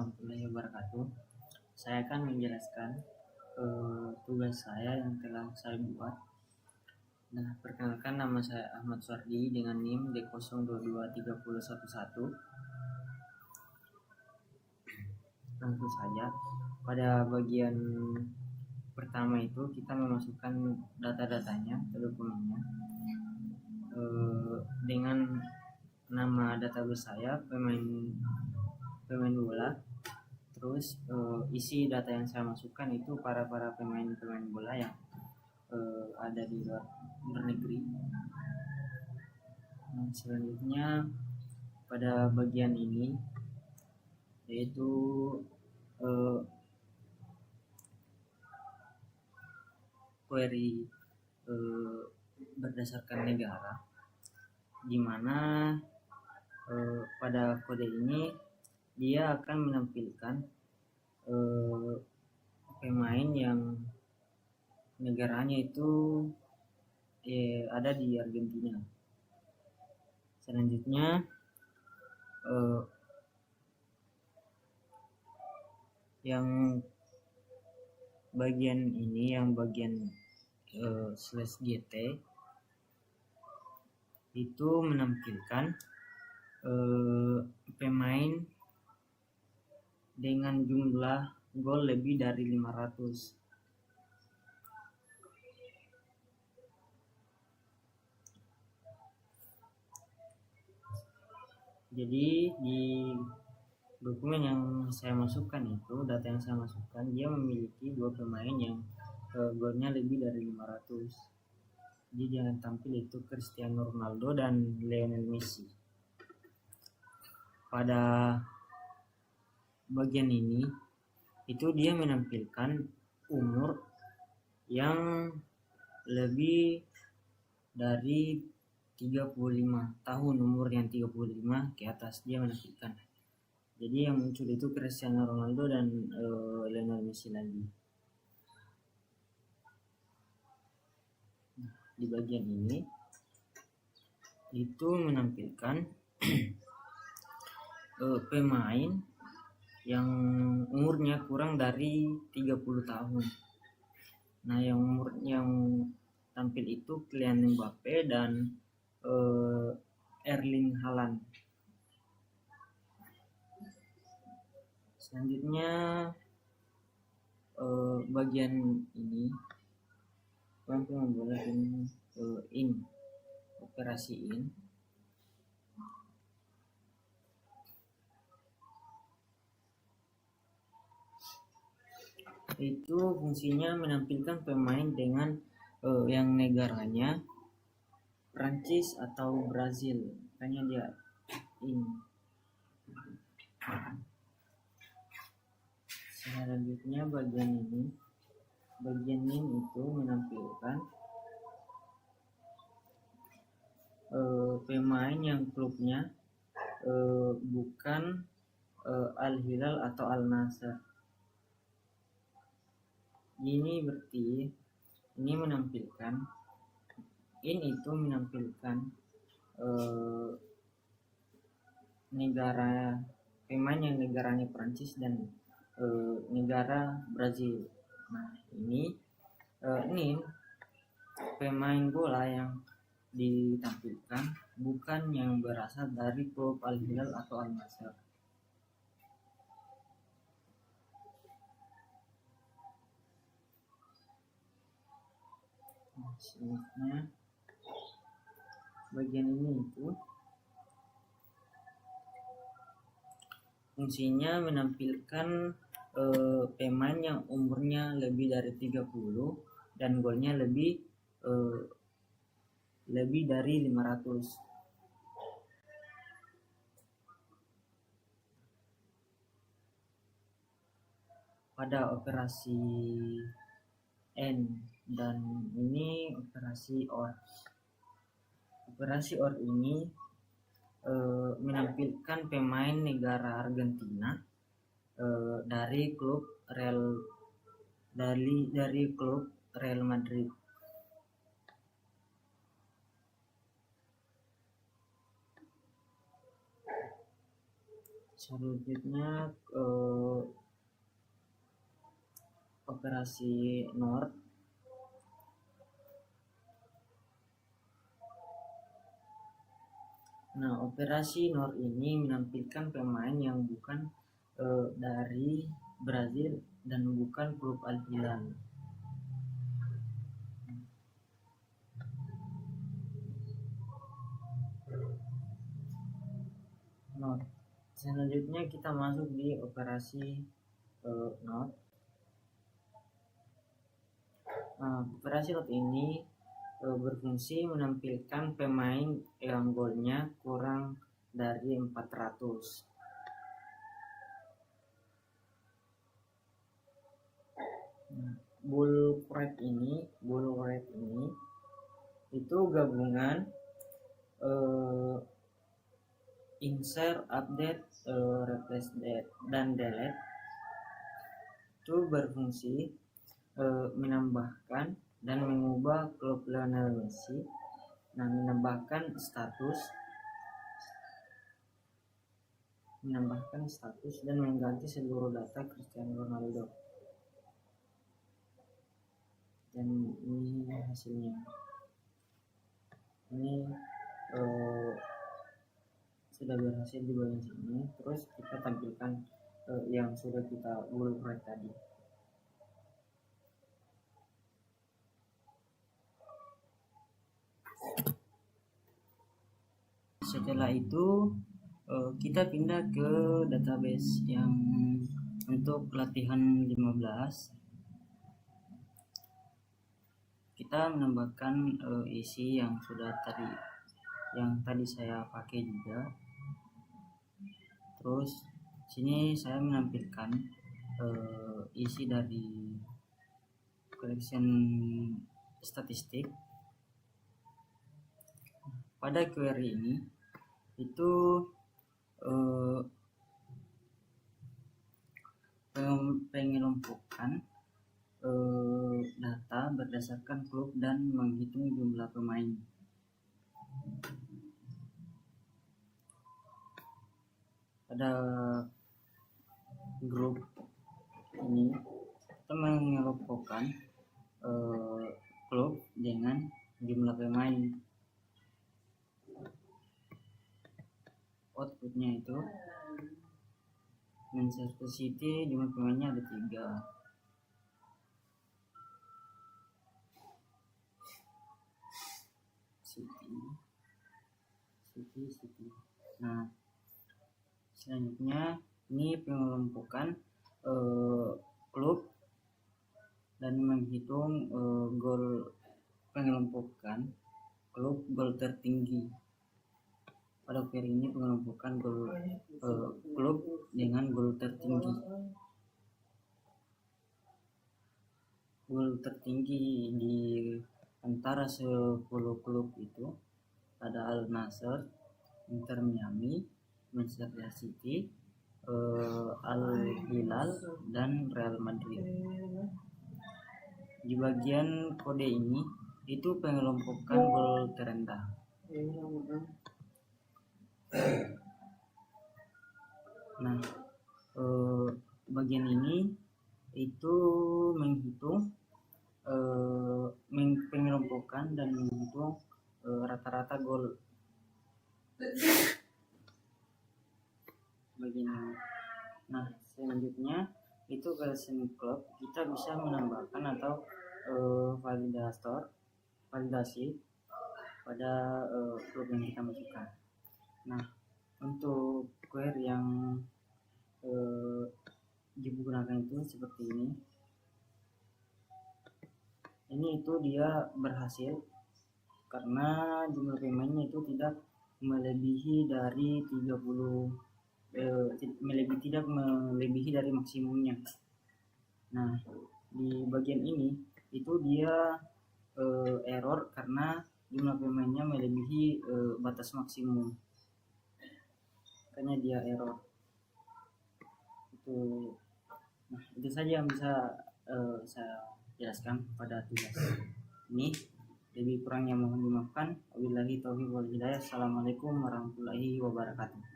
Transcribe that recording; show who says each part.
Speaker 1: warahmatullahi wabarakatuh. Saya akan menjelaskan tugas saya yang telah saya buat. Nah, perkenalkan, nama saya Ahmad Suardi dengan NIM D022311. Langsung saja, pada bagian pertama itu kita memasukkan data-datanya ke dokumennya dengan nama database saya, pemain bola. Terus isi data yang saya masukkan itu para pemain bola yang ada di luar negeri. Nah, selanjutnya pada bagian ini yaitu query berdasarkan negara, di mana pada kode ini dia akan menampilkan pemain yang negaranya itu ada di Argentina. Selanjutnya yang bagian ini, yang bagian /GT itu menampilkan pemain dengan jumlah gol lebih dari 500. Jadi di dokumen yang saya masukkan itu, data yang saya masukkan, dia memiliki dua pemain yang golnya lebih dari 500. Jadi yang tampil itu Cristiano Ronaldo dan Lionel Messi. Pada bagian ini itu dia menampilkan umur yang lebih dari 35 tahun, umur yang 35 ke atas dia menampilkan. Jadi yang muncul itu Cristiano Ronaldo dan Lionel Messi lagi. Di bagian ini itu menampilkan pemain yang umurnya kurang dari 30 tahun. Nah, yang tampil itu Kylian Mbappe dan Erling Haaland. Selanjutnya bagian ini pemain bola operasi in itu fungsinya menampilkan pemain dengan yang negaranya Prancis atau Brazil, makanya dia in. Selanjutnya bagian ini itu menampilkan pemain yang klubnya bukan Al Hilal atau Al Nassr. Ini berarti ini menampilkan itu menampilkan negara pemain yang negaranya Prancis dan negara Brazil. Nah, ini pemain bola yang ditampilkan bukan yang berasal dari klub Al Hilal atau Al Nassr. Nah, selanjutnya bagian ini itu fungsinya menampilkan pemain yang umurnya lebih dari 30 dan golnya lebih dari 500. Pada operasi N dan ini operasi OR. Operasi OR ini menampilkan pemain negara Argentina dari klub Real Madrid. Selanjutnya operasi NOR. Nah, operasi NOR ini menampilkan pemain yang bukan dari Brazil dan bukan klub Al Hilal. NOR. Selanjutnya kita masuk di operasi NOR. Operasi NOR ini berfungsi menampilkan pemain yang golnya kurang dari 400. Bull rate ini itu gabungan insert, update, replace, dan delete. Itu berfungsi menambahkan dan mengubah klub Lionel Messi. Nah, menambahkan status dan mengganti seluruh data Cristiano Ronaldo. Dan ini hasilnya. Ini sudah berhasil di bagian sini. Terus kita tampilkan yang sudah kita bullwrite tadi. Setelah itu kita pindah ke database yang untuk latihan 15. Kita menambahkan isi yang tadi saya pakai juga. Terus sini saya menampilkan isi dari collection statistik. Pada query ini itu pengelompokan data berdasarkan klub dan menghitung jumlah pemain. Pada grup ini kita mengelompokkan klub dengan jumlah pemain. Outputnya itu Manchester City jumlah pemainnya ada 3. City. Nah, selanjutnya ini pengelompokan klub dan menghitung gol, pengelompokan klub gol tertinggi. Pada query ini pengelompokan klub dengan gol tertinggi. Gol tertinggi di antara 10 klub itu ada Al Nassr, Inter Miami, Manchester City, Al Hilal, dan Real Madrid. Di bagian kode ini itu pengelompokan gol terendah. Nah, bagian ini itu menghitung pengelompokan dan menghitung rata-rata gol. Bagian. Nah, selanjutnya itu collection club kita bisa menambahkan atau validasi pada klub yang kita masukkan. Nah, untuk query yang digunakan itu seperti ini. Ini itu dia berhasil karena jumlah pemainnya itu tidak melebihi dari 30, tidak melebihi dari maksimumnya. Nah, di bagian ini itu dia error karena jumlah pemainnya melebihi batas maksimum, makanya dia error itu. Nah, itu saja yang bisa saya jelaskan pada tugas ini. Lebih kurangnya mohon dimaafkan. Wabillahi taufiq wal hidayah. Assalamualaikum warahmatullahi wabarakatuh.